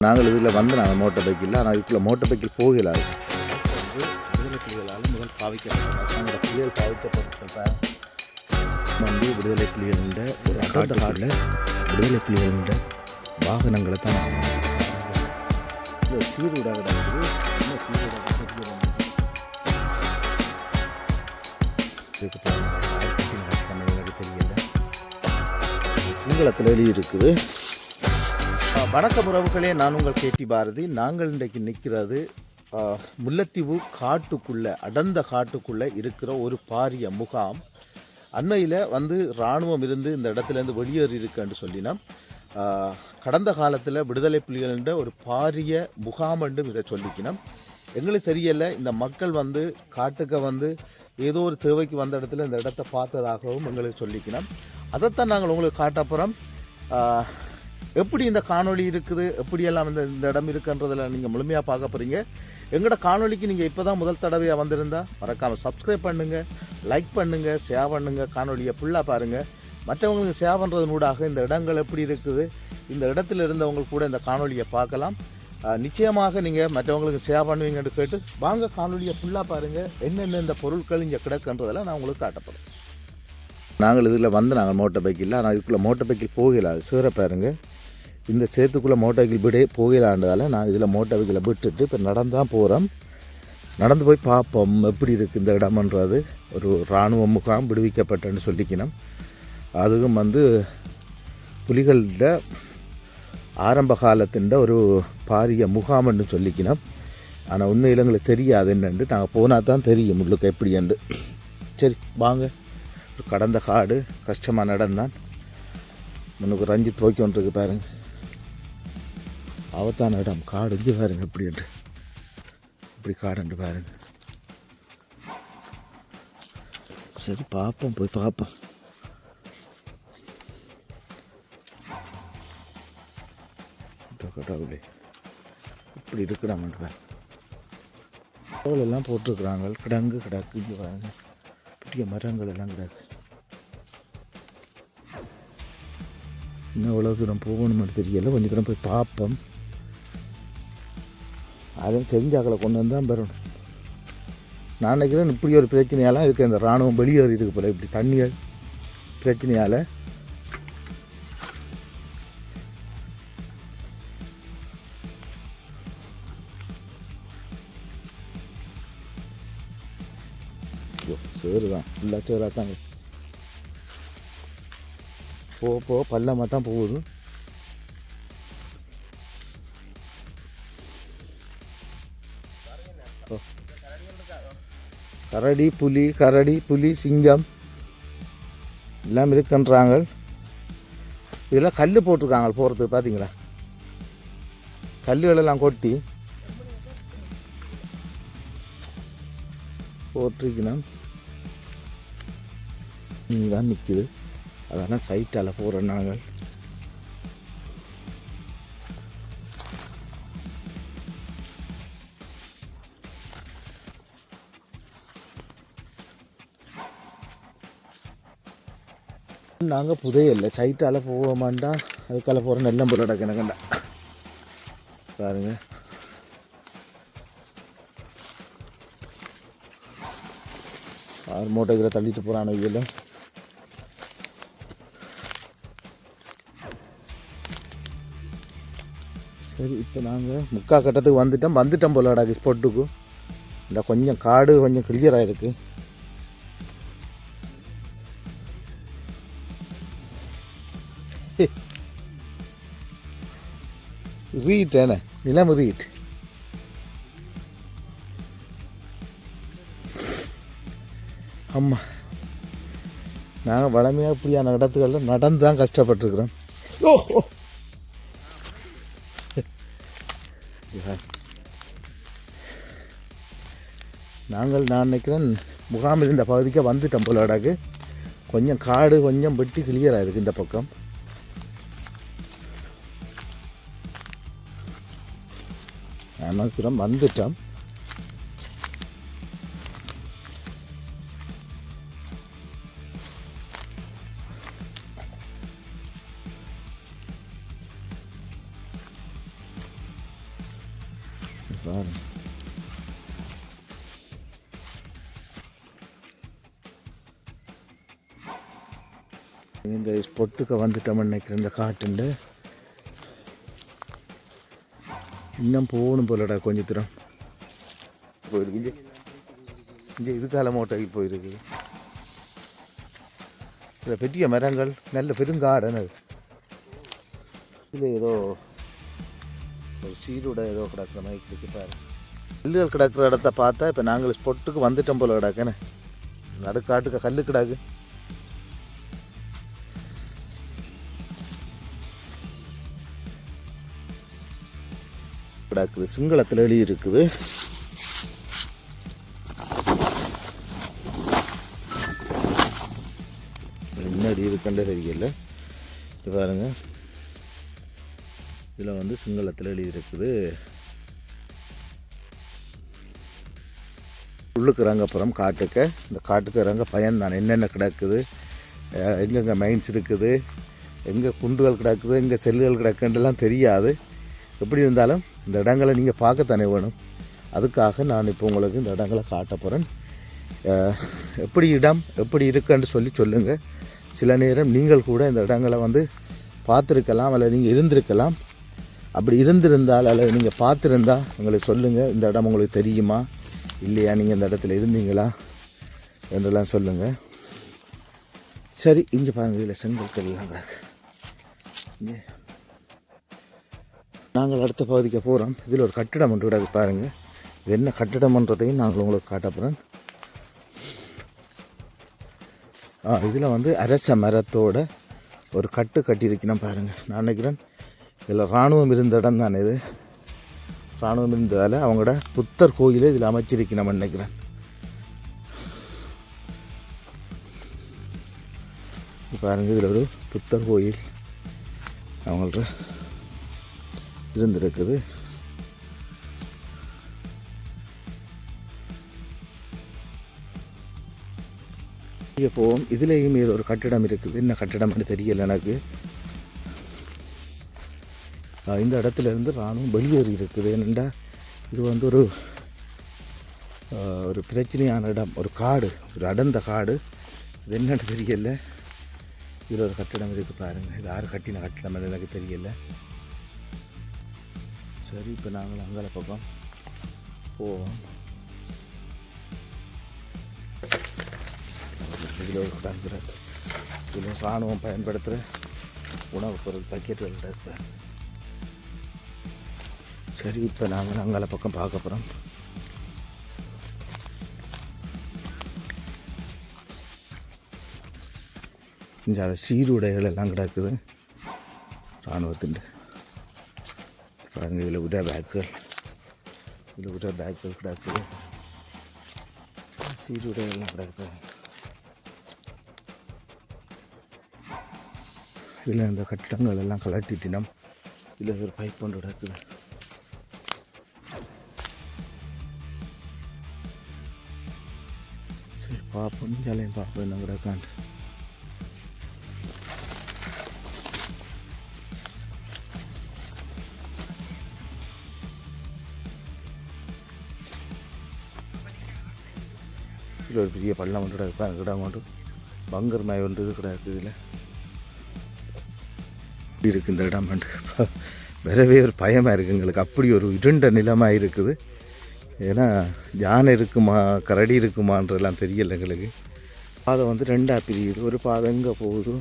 நாங்கள் இதில் நாங்கள் மோட்டர் பைக்கில் ஆனால் இதுக்குள்ள மோட்டர் பைக்கில் போகலாது வந்து விடுதலை புலிகளால் முதல் பாவிக்கப்பட்ட அரசாங்க புலிகள் பாவிக்கப்பட்ட வந்து விடுதலை புலிகளிட ஒரு அடர்ந்த காட்டில் விடுதலை புலிகளிட வாகனங்களை தான் சீருடா கிடக்குது. இன்னும் சீருடா எனக்கு தெரியல, சிங்களத்தில் எழுதி இருக்குது. வணக்கம் உறவுகளே, நான் உங்கள் கேடி பாரதி. நாங்கள் இன்றைக்கு நிற்கிறது முல்லைத்தீவு காட்டுக்குள்ளே, அடர்ந்த காட்டுக்குள்ளே இருக்கிற ஒரு பாரிய முகாம். அண்மையில் வந்து இராணுவம் இருந்து இந்த இடத்துலேருந்து வெளியேறி இருக்குன்னு சொல்லினோம். கடந்த காலத்தில் விடுதலை புலிகள்ன்ற ஒரு பாரிய முகாம் என்று இதை சொல்லிக்கணும். எங்களுக்கு தெரியலை, இந்த மக்கள் வந்து காட்டுக்கு வந்து ஏதோ ஒரு தேவைக்கு வந்த இடத்துல இந்த இடத்த பார்த்ததாகவும் எங்களுக்கு சொல்லிக்கணும். அதைத்தான் நாங்கள் உங்களுக்கு காட்டப்புறம் எப்படி இந்த காணொளி இருக்குது, எப்படியெல்லாம் இந்த இடம் இருக்குன்றதில் நீங்கள் முழுமையாக பார்க்க போகிறீங்க. எங்களோட காணொலிக்கு நீங்கள் இப்போ தான் முதல் தடவையாக வந்திருந்தால் மறக்காமல் சப்ஸ்கிரைப் பண்ணுங்கள், லைக் பண்ணுங்கள், ஷேர் பண்ணுங்கள், காணொலியை ஃபுல்லாக பாருங்கள். மற்றவங்களுக்கு ஷேர் பண்ணுறதுனூடாக இந்த இடங்கள் எப்படி இருக்குது, இந்த இடத்துல இருந்தவங்களுக்கு கூட இந்த காணொலியை பார்க்கலாம். நிச்சயமாக நீங்கள் மற்றவங்களுக்கு ஷேர் பண்ணுவீங்கன்னு கேட்டு வாங்க காணொலியை ஃபுல்லாக பாருங்கள். என்னென்ன இந்த பொருட்கள் இங்கே கிடக்குன்றதெல்லாம் நான் உங்களுக்கு காட்டப்படும். நாங்கள் இதில் நாங்கள் மோட்டர் பைக்கில், ஆனால் இதுக்குள்ளே மோட்டர் பைக்கில் போகலாது. சேர பாருங்க, இந்த சேத்துக்குள்ளே மோட்டர் பைக்கில் போகலான்றதால நான் இதில் மோட்டர் பைக்கில் விட்டுட்டு இப்போ நடந்தான் போகிறோம். நடந்து போய் பார்ப்போம் எப்படி இருக்குது இந்த இடம்ன்றது. ஒரு இராணுவ முகாம் விடுவிக்கப்பட்டேன்னு சொல்லிக்கணும். அதுவும் வந்து புலிகளோட ஆரம்ப காலத்தின் ஒரு பாரிய முகாம்னு சொல்லிக்கணும். ஆனால் உண்மையில் எங்களுக்கு தெரியாது என்னென்று, நாங்கள் போனால் தான் தெரியும் உள்ளுக்கு எப்படி என்று. சரி வாங்க. கடந்த காடு கஷ்டமாக நடந்தான். முன்னுக்கு ரஞ்சித் துவைக்கொன்றிருக்கு பாருங்க, அவத்தான இடம் காடு. இங்கே பாருங்க எப்படின்ட்டு, இப்படி காடுன்ட்டு பாருங்க. சரி பார்ப்போம், போய் பார்ப்போம். கடவுளே, இப்படி இருக்கிறாங்கன்ட்டு பாருங்க. எல்லாம் போட்டிருக்கிறாங்க, கிடங்கு கிடக்கு. இங்கே பாருங்க, பெரிய மரங்கள் எல்லாம் கிடக்கு. இன்னும் எவ்வளோ தூரம் போகணும்னு தெரியல, கொஞ்சம் தூரம் போய் பார்ப்போம். அதையும் தெரிஞ்சாக்களை கொண்டு வந்து தான் பெறணும். நான் நினைக்கிறேன் இப்படி ஒரு பிரச்சனையால் இதுக்கு இந்த இராணுவம் வெளியேறி இருக்கு போல, இப்படி தண்ணிகள் பிரச்சனையால். சேரு தான், ஃபுல்லாக சேராக தாங்க. போக பள்ளமாக தான் போகுது. கரடி புலி சிங்கம் எல்லாம் இருக்குன்றாங்க. இதெல்லாம் கல் போட்டிருக்காங்க போகிறதுக்கு, பார்த்தீங்களா? கல்லுகளெல்லாம் கொட்டி போட்டிருக்கணும். இங்கே தான் நிற்குது, அதெல்லாம் சைட்டால் போகிறோம் நாங்கள். நாங்கள் புதையல்ல சைட்டால் போவோமாண்டா, அதுக்கால போகிற நெல்லம்பூர் அடக்கணக்கண்டா பாருங்க. ஆறு மூட்டைகளை தள்ளிட்டு போகிறான் இதில். சரி, இப்போ நாங்கள் முக்கா கட்டத்துக்கு வந்துட்டோம் போலடா ஸ்பாட்டுக்கு. இல்லை கொஞ்சம் காடு கொஞ்சம் கிளியராக இருக்குது. ரீட் என்ன நிலம் ரீட். ஆமாம், நாங்கள் வளமையாக இப்படியான இடத்துகளில் நடந்து தான் கஷ்டப்பட்டுருக்குறோம். ஓ நான் நினைக்கிறேன் முகாமில் இந்த பகுதிக்கு வந்துட்டோம் போலடாக்கு. கொஞ்சம் காடு கொஞ்சம் வெட்டி கிளியராக இருக்குது இந்த பக்கம். நினைக்கிறோம் வந்துட்டோம். பாருங்க. இந்த ஸ்பொட்டுக்கு வந்துட்டோம்னு நினைக்கிறேன். இந்த காட்டுண்டு இன்னும் போகணும் போலடா கொஞ்சம் தூரம் போயிருக்கு. இங்கே இங்கே இதுக்கால மோட்டைக்கு போயிருக்கு. இதில் பெரிய மரங்கள் நல்ல பெருங்காடன் அது. இதில் ஏதோ ஒரு சீரோட ஏதோ கிடக்கிற மாதிரி கிடக்கு பாரு. கல்லுகள் கிடக்கிற இடத்த பார்த்தா இப்போ நாங்கள் ஸ்பொட்டுக்கு வந்துட்டோம் போல கிடக்குன்னு. நடுக்காட்டுக்கு கல் கிடக்கு. கிடக்குது சிங்களத்தில் எழுதி இருக்குது. முன்னாடி இருக்குன்றே தெரியல. இது பாருங்க, இதில் வந்து சிங்களத்தில் எழுதி இருக்குது. உள்ளுக்கு இறங்கப்புறம் காட்டுக்கு, இந்த காட்டுக்கு இறங்க பயன்தான். என்னென்ன கிடக்குது, எங்கெங்கே மைன்ஸ் இருக்குது, எங்கே குண்டுகள் கிடக்குது, எங்கே செல்லுகள் கிடக்குன்றலாம் தெரியாது. எப்படி இருந்தாலும் இந்த இடங்களை நீங்கள் பார்க்கத்தானே வேணும். அதுக்காக நான் இப்போ உங்களுக்கு இந்த இடங்களை காட்ட போகிறேன். எப்படி இடம் எப்படி இருக்குன்னு சொல்லுங்கள். சில நேரம் நீங்கள் கூட இந்த இடங்களை வந்து பார்த்துருக்கலாம், அல்லது நீங்கள் இருந்திருக்கலாம். அப்படி இருந்திருந்தால் அல்லது நீங்கள் பார்த்துருந்தால் உங்களுக்கு சொல்லுங்கள். இந்த இடம் உங்களுக்கு தெரியுமா இல்லையா, நீங்கள் இந்த இடத்துல இருந்தீங்களா என்றெல்லாம் சொல்லுங்கள். சரி, இங்கே பாருங்கள், இதில் செங்கல் எல்லாம் கிடக்கு. இங்கே நாங்கள் அடுத்த பகுதிக்கு போகிறோம். இதில் ஒரு கட்டிடம் ஒன்று கிடக்கு பாருங்கள். இது என்ன கட்டிடம்ன்றதையும் நாங்கள் உங்களுக்கு காட்ட போகிறோம். இதில் வந்து அரச மரத்தோட ஒரு கட்டியிருக்கணும் பாருங்கள். நான் நினைக்கிறேன் இதில் இராணுவம் இருந்த இடம் தானே இது. இராணுவம் இருந்ததால் அவங்களோட புத்தர் கோயிலை இதில் அமைச்சிருக்கணும் நினைக்கிறேன். பாருங்கள், இதில் ஒரு புத்தர் கோயில் அவங்கள்ட்ட இருந்திருக்குது. இங்கே போவோம். இதுலேயும் ஏதோ ஒரு கட்டிடம் இருக்குது. என்ன கட்டிடம்னு தெரியல எனக்கு. இந்த இடத்துல இருந்து இராணுவம் வெளியேறி இருக்குது. என்னென்னா இது வந்து ஒரு பிரச்சனையான இடம், ஒரு காடு, ஒரு அடர்ந்த காடு. இது என்னன்னு தெரியல. இதில் ஒரு கட்டிடம் இருக்குது பாருங்கள். இது யார் கட்டின கட்டிடம் எனக்கு தெரியல. சரி, இப்போ நாங்கள் அங்கே பக்கம் போவோம். இதில் ஒரு கட்டாங்கிறது. இதில் இராணுவம் பயன்படுத்துகிற உணவுப் பொருள் பக்கெட்டுகள் இருப்பார். சரி, இப்போ நாங்கள் அங்கே பக்கம் பார்க்க போகிறோம். இங்கே அதை சீருடைகள் எல்லாம் கிடக்குது இராணுவத்தின். பாருங்கள், இதில் விட பேக்குகள் கிடக்குது. சீருடைகள்லாம் கிடக்குது. இதில் இந்த கட்டிடங்கள் எல்லாம் கலட்டிட்டினோம். இதில் ஒரு பைப் ஒன்று கிடக்குது. சரி, பார்ப்போம். ஜாலையும் பார்ப்போம் என்ன கிடக்காண்டு. இதில் ஒரு பெரிய பள்ளம் ஒன்று கிடக்கு. இடம் ஒன்று பங்கர் மாய் ஒன்று இது கிடக்கு. இதில் இருக்குது இந்த இடம் ஒன்று. வரவே ஒரு பயமாக இருக்குது எங்களுக்கு. அப்படி ஒரு இருண்ட நிலமாக இருக்குது. ஏன்னா யானை இருக்குமா கரடி இருக்குமான்றெல்லாம் தெரியலை எங்களுக்கு. பாதை வந்து ரெண்டாக பிரியுது. ஒரு பாதை எங்கே போகுது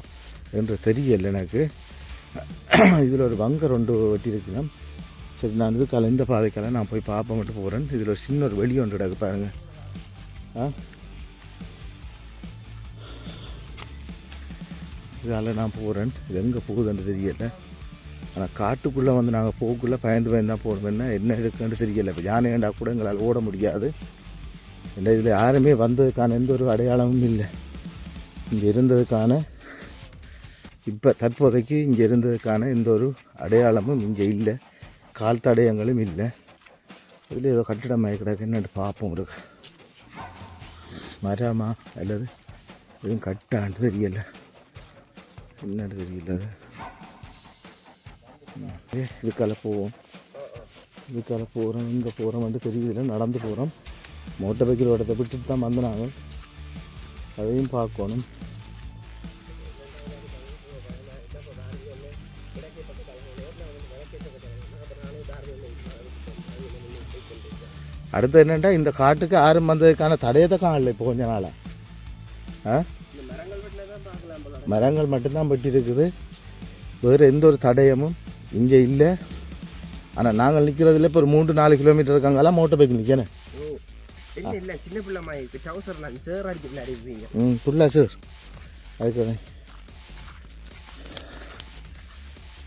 என்று தெரியலை எனக்கு. இதில் ஒரு பங்கர் ஒன்று வெட்டியிருக்கிறேன். சரி, நான் இதுக்கால இந்த பாதைக்கால நான் போய் பார்ப்ப மட்டும் போகிறேன். இதில் ஒரு சின்ன ஒரு வெளி ஒன்று கிடக்கு பாருங்கள். இதால் நான் போகிறேன். இது எங்கே போகுதுன்னு தெரியலை. ஆனால் காட்டுக்குள்ளே வந்து நாங்கள் போகக்குள்ளே பயந்து தான் போகிறோம்னா என்ன இருக்குன்னு தெரியலை. இப்போ யானை ஏண்டா கூட எங்களால் ஓட முடியாது. இல்லை, இதில் யாருமே வந்ததுக்கான எந்த ஒரு அடையாளமும் இல்லை. இங்கே இருந்ததுக்கான இப்போ தற்போதைக்கு இங்கே இருந்ததுக்கான எந்த ஒரு அடையாளமும் இங்கே இல்லை. கால் தடயங்களும் இல்லை. இதில் ஏதோ கட்டிடமாக கிடக்கு. என்னென்னு பார்ப்போம். ஒரு மரமா அல்லது எதுவும் கட்டான்னு தெரியலை. என்னன்னு தெரியல. இதுக்கால போவோம். இதுக்கால போகிறோம் இங்கே போகிறோம்ட்டு தெரியுதுல நடந்து போகிறோம். மோட்டர் பைக்கில் இடத்த விட்டுட்டு தான் வந்து நாங்கள் அதையும் பார்க்கணும். அடுத்து என்னென்னா இந்த காட்டுக்கு யாரும் வந்ததுக்கான தடையத்தை காணல. இப்போ கொஞ்ச நாளாக மரங்கள் மட்டும்தான் பட்டி இருக்குது. வேறு எந்த ஒரு தடயமும் இங்கே இல்லை. ஆனால் நாங்கள் நிற்கிறதுல இப்போ ஒரு 3-4 கிலோமீட்டர் இருக்காங்கலாம் மோட்டர் பைக் நிற்கணும். சின்ன பிள்ளை சார் அடிப்பீங்க. ஃபுல்லாக சார் அதுக்கு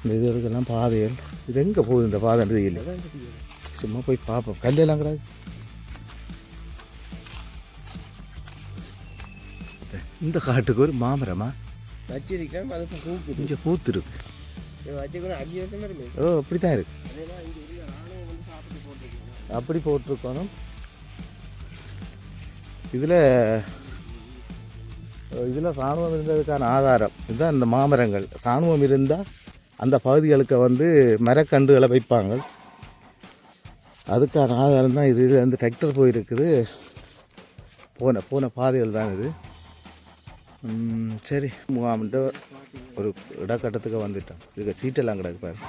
இந்த இதுக்கெல்லாம் பாதைகள். இது எங்கே போகுது இந்த பாதைன்றது இல்லை. சும்மா போய் பார்ப்போம். கல்லெல்லாம் கிடையாது. இந்த காட்டுக்கு ஒரு மாமரமா வச்சிருக்கேன். அது கொஞ்சம் பூத்து இருக்கு. ஓ அப்படி தான் இருக்கு. அப்படி போட்டிருக்கணும். இதில் இராணுவம் இருந்ததுக்கான ஆதாரம் இதுதான். இந்த மாமரங்கள் இராணுவம் இருந்தால் அந்த பகுதிகளுக்கு வந்து மரக்கன்றுகளை வைப்பாங்க. அதுக்கான ஆதாரம் தான் இது. இது வந்து டிராக்டர் போயிருக்குது. போன பாதைகள் தான் இது. சரி முகாம்கிட்ட ஒரு இடக்கட்டத்துக்கு வந்துட்டோம். இதுக்கு சீட்டெல்லாம் கிடக்கு பாருங்க.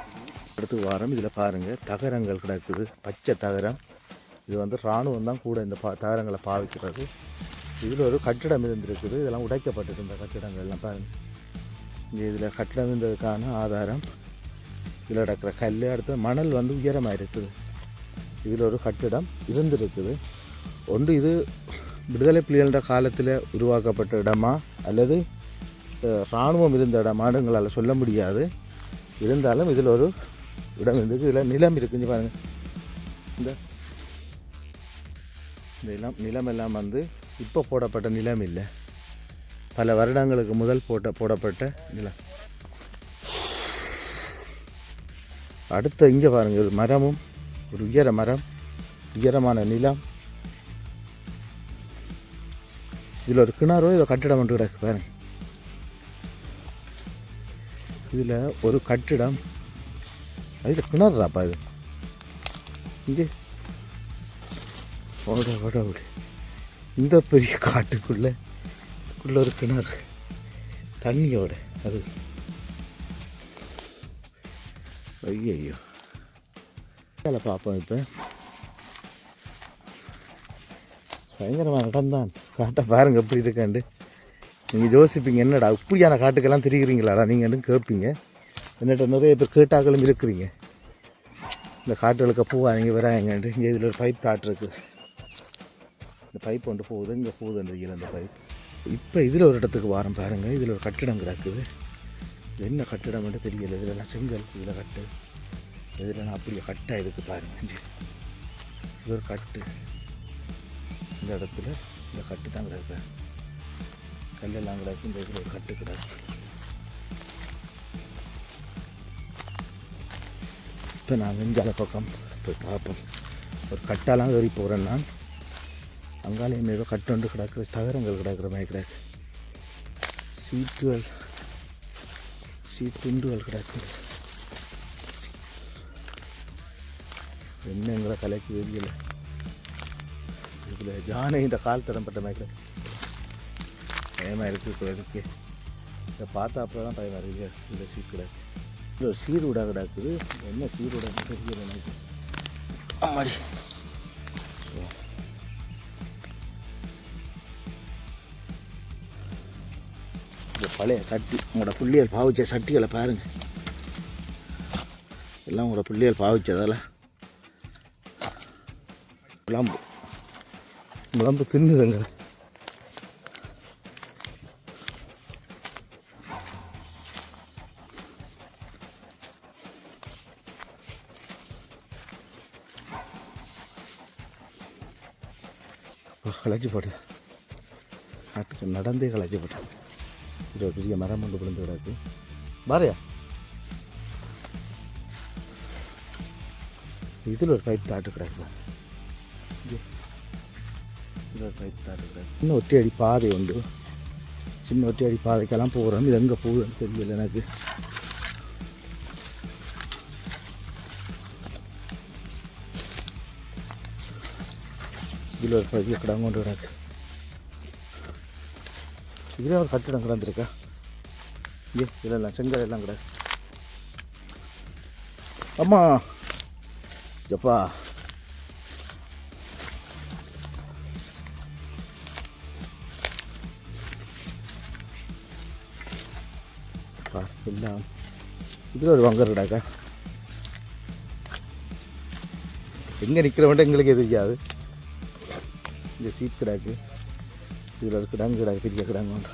அடுத்து வாரம் இதில் பாருங்கள் தகரங்கள் கிடக்குது. பச்சை தகரம். இது வந்து இராணுவம் தான் கூட இந்த தகரங்களை பாவிக்கிறது. இதில் ஒரு கட்டிடம் இருந்திருக்குது. இதெல்லாம் உடைக்கப்பட்டது இந்த கட்டிடங்கள்லாம் பாருங்கள். இங்கே இதில் கட்டிடம் இருந்ததுக்கான ஆதாரம். இதில் கிடக்கிற கல். அடுத்து மணல் வந்து உயரமாக இருக்குது. இதில் ஒரு கட்டிடம் இருந்திருக்குது. ஒன்று இது விடுதலை புலிகள காலத்தில் உருவாக்கப்பட்ட இடமா அல்லது இராணுவம் இருந்த இடமானு எங்களால் சொல்ல முடியாது. இருந்தாலும் இதில் ஒரு இடம் இருந்தது. இதில் நிலம் இருக்குன்னு பாருங்கள். இந்த நிலமெல்லாம் வந்து இப்போ போடப்பட்ட நிலம் இல்லை. பல வருடங்களுக்கு முதல் போடப்பட்ட நிலம். அடுத்த இங்கே பாருங்கள் ஒரு மரமும் ஒரு மரம் உயரமான நிலம். இதில் ஒரு கிணறோ இதை கட்டிடம் ஒன்று கிடக்கு பாருங்க. இதில் ஒரு கட்டிடம். அதில் கிணறுறாப்பா இது. இங்கே ஓட இந்த பெரிய காட்டுக்குள்ளே ஒரு கிணறு தண்ணியோட அது. ஐயோ அதில் பார்ப்போம். இப்போ பயங்கரமான இடம் தான். காட்டை பாருங்கள் எப்படி இருக்காண்டு. நீங்கள் யோசிப்பீங்க என்னடா இப்படியான காட்டுக்கெல்லாம் திரிகிறீங்களாடா நீங்கள் கேட்பீங்க. என்னட்ட நிறைய பேர் கேட்டாக்களும் இருக்கிறீங்க. இந்த காட்டுகளுக்கு பூவா நீங்கள் வராங்கன்ட்டு. இங்கே இதில் ஒரு பைப் தாட் இருக்குது. இந்த பைப் ஒன்று போகுது. இங்கே போகுதுன்றீங்களா அந்த பைப். இப்போ இதில் ஒரு இடத்துக்கு வாரம் பாருங்கள். இதில் ஒரு கட்டிடம் கிடக்குது. இது என்ன கட்டிடம்னு தெரியல. இதிலலாம் செங்கல் இதில் கட்டு. இதில் அப்படியே கட்டாக இருக்குது பாருங்கள். இது ஒரு கட்டு. இந்த இடத்துல இந்த கட்டு தான் கிடக்கு. கல்லெல்லாம் கிடக்கு. இந்த இதில் ஒரு கட்டு கிடக்கு. இப்போ நான் வெஞ்சால பக்கம் போய் பார்ப்போம். ஒரு கட்டாலாம் ஏறி போகிறேன் நான். அங்காலையும் ஏதோ கட்டு ஒன்று கிடக்குற தகரங்கள் கிடக்குற மாதிரி கிடக்கு. சீட்டுண்டுகள் கிடக்கு. என்ன எங்களை கலைக்கு வெளியில் இதில் ஜானைன்ற கால் தடம்பட்ட மாதிரி கிடக்கு. பயமாக இருக்குது. இருக்கு இதை பார்த்தா அப்புறம் பயமாக இருக்குது. இதில் சீட் கிடக்கு. இதில் ஒரு சீருடா கிடக்குது. என்ன சீருடா தெரியல எனக்கு. ஆமாடி பழைய சட்டி. உங்களோட பிள்ளைகள் பாவிச்ச சட்டிகளை பாருங்கள். எல்லாம் உங்களோட பிள்ளைகள் பாவிச்சதால் முழம்பு தின்னுதுங்க. களைச்சி போட்டு நாட்டுக்கு நடந்தே களைச்சி போட்டேன். இது ஒரு பெரிய மரம் கொண்டு விழுந்து கிடக்கு. பாரையா இதில் ஒரு பைப் தாட்டு கிடக்கு. இதில் ஒரு பைப் தாட்டு கிடக்கு. இன்னும் ஒற்றையடி பாதை உண்டு. சின்ன ஒற்றையடி பாதைக்கெல்லாம் போகிறோம். இது எங்கே போகுதுன்னு தெரியல எனக்கு. இதில் ஒரு பெரிய கிடம் கொண்டு கிடக்கு. இதில் ஒரு கட்டிடம் கிடந்திருக்கா? இதெல்லாம் செங்கல் எல்லாம் கிடக்கு. அம்மா எப்பா எல்லாம் இதில் ஒரு வங்கர் கிடாக்கா. எங்கே நிற்கிறவன்ட்டு எங்களுக்கு தெரியாது. இங்கே சீட் கிடாக்கு. இதில் ஒரு கிடாங்கு கிடாக்கு, பெரிய கிடாங்க ஒன்று.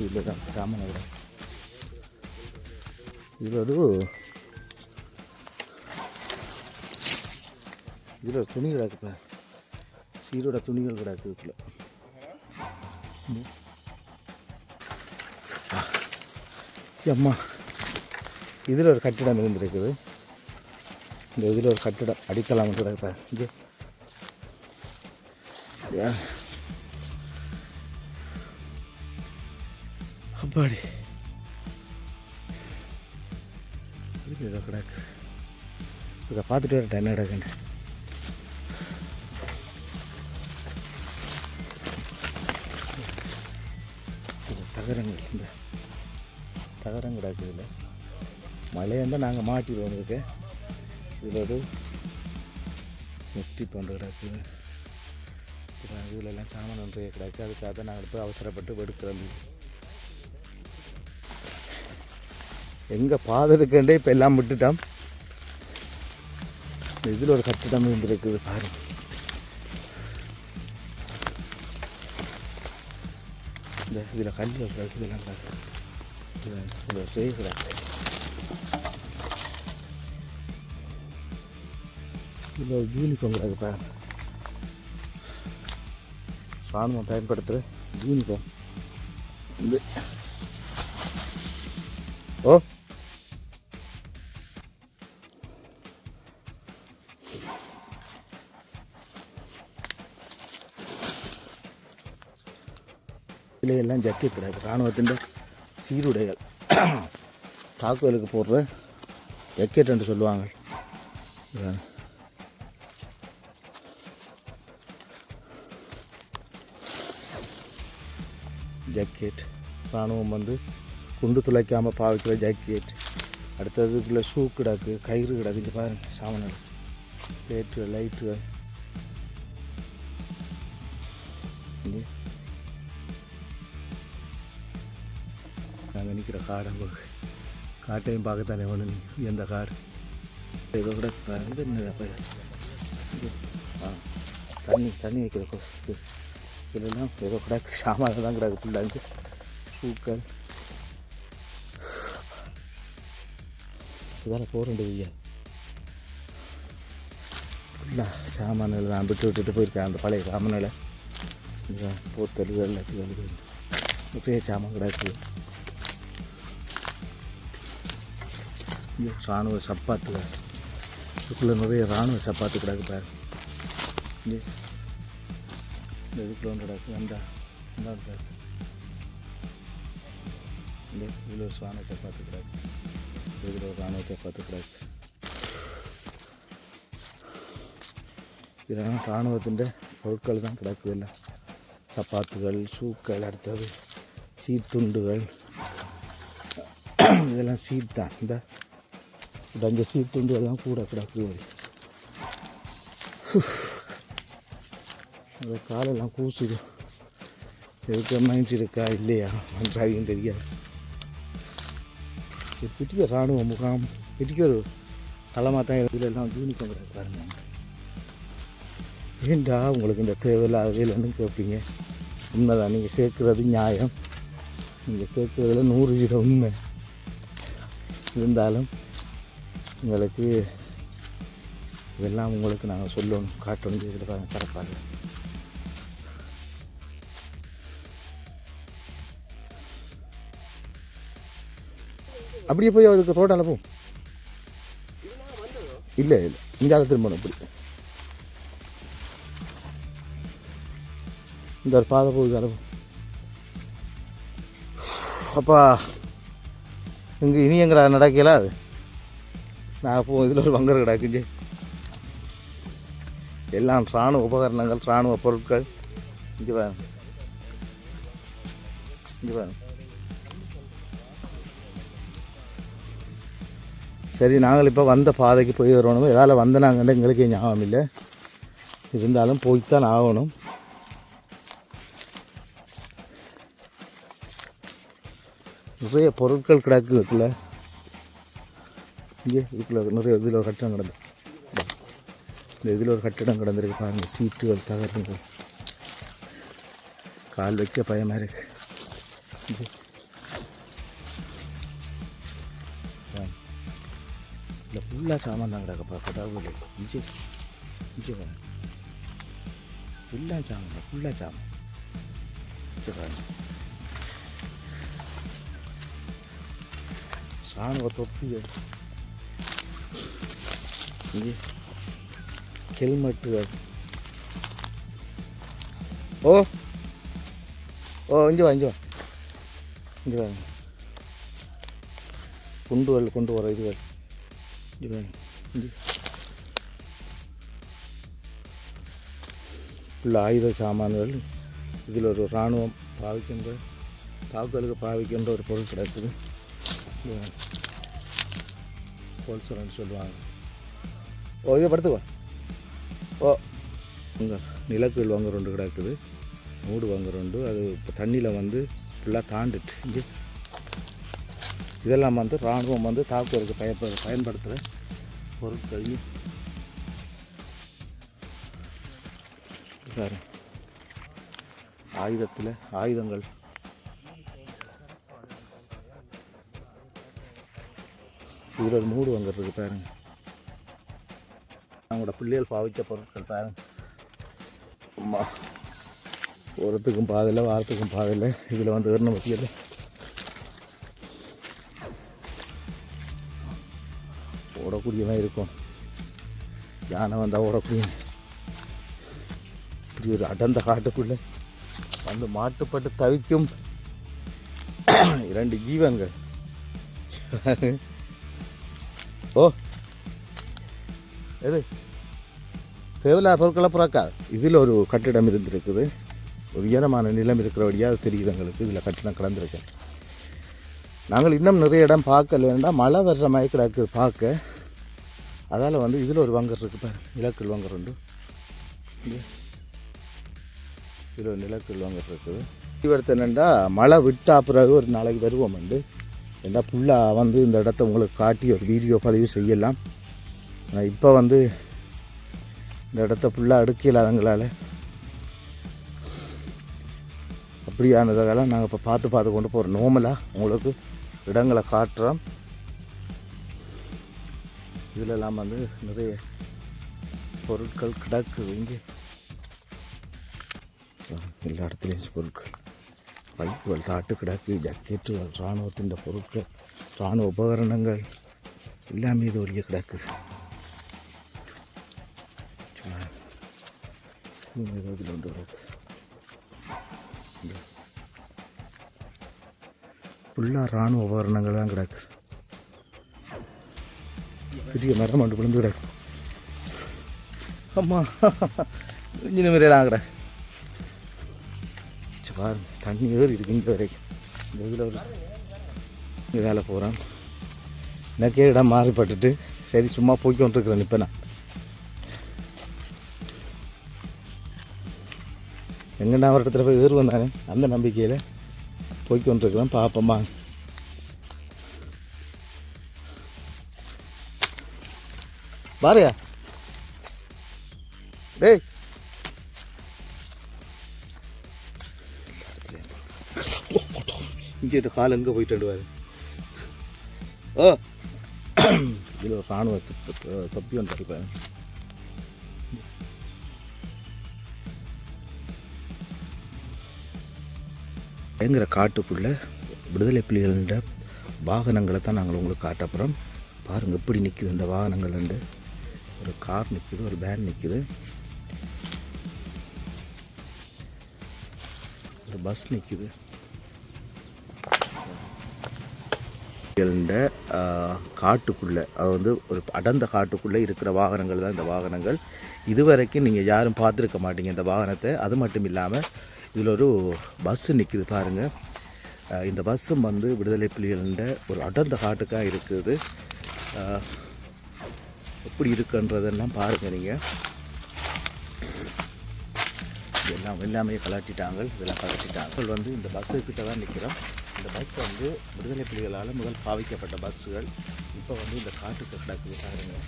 இதில் தான் சாமான கிடாக்கு. இதில் ஒரு துணி கிடாக்குப்பா. சீரோட துணிகள் கிடாக்கு. இதுக்குள்ள அம்மா இதில் ஒரு கட்டிடம் இருந்துருக்குது. இந்த இதில் ஒரு கட்டிடம் அடித்தலாம் கிடக்குப்பா. இங்கே அப்பாடி இது ஏதோ கிடக்கு. இதை பார்த்துட்டு வரட்டேன் என்ன கிடக்குன்னு. தகரங்கள், இந்த தகரம் கிடக்கு. இதில் மழையாண்டால் நாங்கள் மாட்டிடுவோம். இதுக்கு இதில் ஒரு முட்டி போன்ற கிடக்கு. இதிலெல்லாம் சாமான் ஒன்றைய கிடக்கு. அதுக்காக தான் நாங்கள் போய் அவசரப்பட்டு எடுக்கிறோம். எங்கே பாதை இருக்குண்டே இப்போ எல்லாம் விட்டுட்டோம். இதில் ஒரு கட்டிடம் இருந்துருக்குது பாருங்க. இந்த இதில் கல் கிடக்கு. இதெல்லாம் கிடக்கு. இதில் ட்ரே கிடக்கு. இதில் ஒரு யூனிஃபார்ம் கிடக்கு பாருங்க. ராணுவம் பயன்படுத்துகிற யூனிஃபார்ம். இந்த ஓ இதில் எல்லாம் ஜக்கெட் கிடக்கு. இராணுவத்தின் சீருடைகள். தாக்குதலுக்கு போடுற ஜக்கெட் என்று சொல்லுவாங்க. ஜக்கெட் இராணுவம் வந்து குண்டு துளைக்காமல் பாவிக்கிற ஜக்கெட். அடுத்ததுக்குள்ள ஷூ கிடக்கு, கயிறு கிடக்கு. இங்கே பாருங்கள் சாமான்கள், லேட்டுகள், லைட்டுகள். இங்கே நாங்கள் நிற்கிற காடை உங்களுக்கு காட்டையும் பார்க்கத்தானே ஒன்று எந்த காடு ஏதோ கூட இது என்னப்பா தண்ணி வைக்கிற கொசு இதெல்லாம் ஏதோ கிடக்கு. சாமான் தான் கிடக்கு. ஃபுல்லாக பூக்கள் இதால் போகிறேன் ஐயா. ஃபுல்லாக சாமான்கள் நான் விட்டுட்டு போயிருக்கேன். அந்த பழைய சாமான்களை போத்தல்கள் எல்லாத்துக்கும் முக்கிய சாமான் கிடக்கு. இராணுவ சப்பாத்துகள். இதுக்குள்ளே நிறைய இராணுவ சப்பாத்து கிடக்கு பாரு. இந்த இதுக்குள்ள ஒன்று கிடக்கு. அந்த பாரு. இந்த இதில் ஒரு இராணுவ சப்பாத்து கிடக்கு. இதில் ஒரு இராணுவ சப்பாத்து கிடக்கு. இதெல்லாம் இராணுவத்தின் பொருட்கள் தான் கிடக்குது. இல்லை சப்பாத்துகள், ஷூக்கள், அடுத்தது சீத்துண்டுகள். இதெல்லாம் சீட் தான். இந்த உடஞ்ச சீத்துண்டு எல்லாம் கூட கிடக்குது. அந்த காலெல்லாம் கூசுது. எதுக்கு மைன்ஸ் இருக்கா இல்லையா நன்றாகவும் தெரியாது. பெரிய இராணுவ முகாம், பெரிய ஒரு தலைமாக தான் இதில் எல்லாம் யூனிஃபார்ம் கிடக்கு பாருங்க. ஏண்டா உங்களுக்கு இந்த தேவையில்லாத வேலைன்னு கேட்பீங்க. உண்மைதான், நீங்கள் கேட்குறது நியாயம். நீங்கள் கேட்குறதுல 100% உண்மை. இருந்தாலும் உங்களுக்கு இதெல்லாம் உங்களுக்கு நாங்கள் சொல்லணும், காட்டணும். இதில் பாருங்கள் பரப்பாரு. அப்படியே போய் அதுக்கு ரோட்டால் போகும். இல்லை இங்கே திரும்பணும். இப்படி இந்த ஒரு பாதை போகுது. அதை அப்பா இங்கே இனி எங்கடா நடக்கல. அது நான் அப்போ இதில் ஒரு வங்கர் கிடக்குஞ்சு எல்லாம் இராணுவ உபகரணங்கள் இராணுவ பொருட்கள் இங்கே பாருங்க இங்கே பாருங்க. சரி நாங்கள் இப்போ வந்த பாதைக்கு போய் வரணும். எதால் வந்த நாங்கள் எங்களுக்கே ஞாபகம் இல்லை, இருந்தாலும் போய்த்தான் ஆகணும். நிறைய பொருட்கள் கிடக்குதுக்குள்ள. இங்கே இதுக்குள்ள நிறைய இதில் ஒரு கட்டிடம் கிடந்து, இந்த இதில் ஒரு கட்டிடம் கிடந்திருக்கு பாருங்கள். சீட்டுகள் தகரங்கள், கால் வைக்க பயமாக இருக்கு. இல்லை ஃபுல்லாக சாமான் தான் கிடக்கப்பா கடவுளே. இஞ்சி இஞ்சி பாருங்க, ஃபுல்லாக சாமான் ஃபுல்லாக சாமான். இங்கே பாருங்க, ராணுவ தொப்பிகள், இங்கே ஹெல்மெட்டுகள். ஓ ஓ இங்கே வா இங்கே வா இங்கே வாங்க. குண்டுகள் கொண்டு வர இதுகள் இங்கே வாங்க. இங்கே உள்ள ஆயுத சாமான்கள். இதில் ஒரு இராணுவம் பாவிக்கின்ற தாக்குதலுக்கு பாவிக்கின்ற ஒரு பொருள் கிடக்குது. ஹோல்சேல்னு சொல்லுவாங்க. ஓ இதை படுத்துவா. ஓ இங்கே நிலக்கல் வாங்க ரெண்டு கிடக்குது, மூடு வாங்க ரெண்டு. அது இப்போ தண்ணியில் வந்து ஃபுல்லாக தாண்டிட்டு. இங்கே இதெல்லாம் வந்து இராணுவம் வந்து தாக்குதலுக்கு பயன்படுத்துகிற பொருட்கள். பாரு ஆயுதங்கள். இதில் ஒரு மூடு வாங்கிறதுக்கு பாருங்க. அவங்களோட பிள்ளைகள் பாவித்த பொருட்கள் பாருங்க. அம்மா ஒருத்துக்கும் பாதையில் வாரத்துக்கும் பாதையில். இதில் வந்து ஏறின பற்றியில் ஓடக்கூடியவன் இருக்கும். யானை வந்தால் ஓடக்கூடிய இப்படி ஒரு அடர்ந்த காட்டுக்குள்ளே வந்து மாட்டுப்பட்டு தவிக்கும் 2 ஜீவன்கள். ஓ எது தேவையில்லாத பொருட்களை புறக்காது. இதில் ஒரு கட்டிடம் இருந்திருக்குது, ஒரு உயரமான நிலம் இருக்கிறபடியாக அது தெரியுது எங்களுக்கு. இதில் கட்டிடம் கிடந்திருக்கு. நாங்கள் இன்னும் நிறைய இடம் பார்க்கலன்னா மழை வர்ற மாதிரி கிடக்குது பார்க்க. அதால் வந்து இதில் ஒரு வங்கர் இருக்குது பாரு, நிலக்கல் வங்கர் உண்டு. இதில் ஒரு நிலக்கல் வங்கர் இருக்குது. இவர்த்து என்னென்னா மழை விட்டா பிறகு ஒரு நாளைக்கு வருவோம் உண்டு. ஏன்னா ஃபுல்லாக வந்து இந்த இடத்த உங்களுக்கு காட்டி ஒரு வீடியோ பதிவு செய்யலாம். ஆனால் இப்போ வந்து இந்த இடத்த ஃபுல்லாக எடுக்கல அதுங்களால். அப்படியானதெல்லாம் நாங்கள் இப்போ பார்த்து கொண்டு போகிறோம். நோமலாக உங்களுக்கு இடங்களை காட்டுறோம். இதிலெல்லாம் வந்து நிறைய பொருட்கள் கிடக்குது. இங்கே எல்லா இடத்துலையும் பொருட்கள், பைப்புகள் தாட்டு கிடக்கு, ஜக்கெட்டுகள், இராணுவத்தின் பொருட்கள், இராணுவ உபகரணங்கள் எல்லாமே இது ஒழிய கிடக்குது. ஏதோ இதில் ஒன்று கிடக்குது. ஃபுல்லாக இராணுவ உபகரணங்கள் தான் கிடக்கு. பெரிய மரம் ஒன்று விழுந்து கிடக்கு. அம்மா இன்ஜின் மாதிரியெல்லாம் கிடக்கு. பாருங்க தண்ணி ஏறி இருக்கு இங்கே வரைக்கும். இந்த இதில் ஒரு இதால் போகிறேன். எனக்கே இடம் மாறிப்பட்டுட்டு சரி சும்மா போய்க்கொண்டிருக்கிறேன். இப்போ நான் எங்கன்னா ஒரு இடத்துல போய் ஏறுவேன் தானே, அந்த நம்பிக்கையில் போய்க்கொண்டிருக்கிறேன். பார்ப்போம்மா. பாரியா டேய் இங்கே கால் எங்கே போயிட்டு வருவார். ஓ இதில் ஒரு இராணுவ தொப்பி ஒன்று இருப்பாரு. பயங்கர காட்டுக்குள்ளே விடுதலை புலிகள வாகனங்களை தான் நாங்கள் உங்களுக்கு காட்ட போகிறோம். பாருங்கள் எப்படி நிற்குது இந்த வாகனங்கள். ஒரு கார் நிற்குது, ஒரு வேன் நிற்குது, ஒரு பஸ் நிற்குது. இந்த காட்டுக்குள்ளே அது வந்து ஒரு அடர்ந்த காட்டுக்குள்ளே இருக்கிற வாகனங்கள் தான் இந்த வாகனங்கள். இதுவரைக்கும் நீங்கள் யாரும் பார்த்துருக்க மாட்டீங்க இந்த வாகனத்தை. அது மட்டும் இல்லாமல் இதில் ஒரு பஸ்ஸு நிற்குது பாருங்கள். இந்த பஸ்ஸும் வந்து விடுதலை புலிகளின் ஒரு அடர்ந்த காட்டுக்காக இருக்குது. எப்படி இருக்குன்றதெல்லாம் பாருங்கள் நீங்கள். எல்லாமே கலட்டிட்டாங்க. இதெல்லாம் கலட்டிட்டாங்க. வந்து இந்த பஸ்ஸுக்கிட்ட தான் நிற்கிறோம். இந்த பஸ் வந்து விடுதலை புலிகளால் முதல் பாவிக்கப்பட்ட பஸ்ஸுகள் இப்போ வந்து இந்த காட்டுக்கு கிடக்குது பாருங்கள்.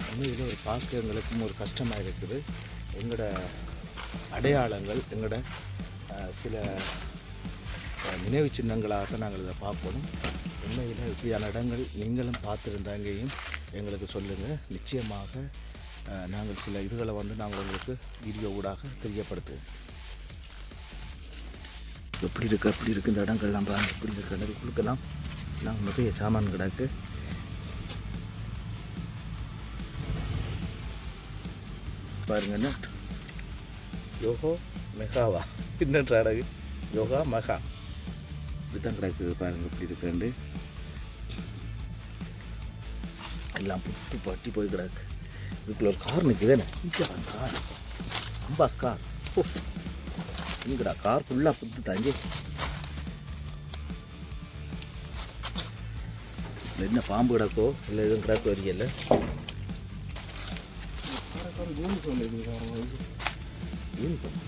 இன்னும் இதில் ஒரு பார்க்க எங்களுக்கும் ஒரு கஷ்டமாக இருக்குது. எங்களோட அடையாளங்கள், எங்களோட சில நினைவு சின்னங்களாக நாங்கள் இதை பார்க்கணும். உண்மையில் இப்படியான இடங்கள் நீங்களும் பார்த்துருந்தாங்கேயும் எங்களுக்கு சொல்லுங்கள். நிச்சயமாக நாங்கள் சில இதுகளை வந்து நாங்கள் உங்களுக்கு வீடியோ ஊடாக தெரியப்படுத்துவோம். எப்படி இருக்குது இந்த இடங்கள்லாம் பாருங்கள். எப்படி இருக்கிறது கொடுக்கலாம். நாங்கள் நிறைய சாமான் கிடக்கு. பாருங்கண்ணா, யோகோ மெகாவா என்னன்ற அடகு யோகா மகா இப்படித்தான் கிடக்குது பாருங்கள். இப்படி இருக்குண்டு எல்லாம் புத்து பட்டி போய் கிடக்கு. இதுக்குள்ள ஒரு கார் நிற்குதுன்னு கார், அம்பாஸ் கார். இங்கடா கார் ஃபுல்லாக புத்து தாங்கி. இல்லை என்ன பாம்பு கிடக்கோ இல்லை எதுவும் கிடக்கோ வரையில. யூனிஃபார்ம்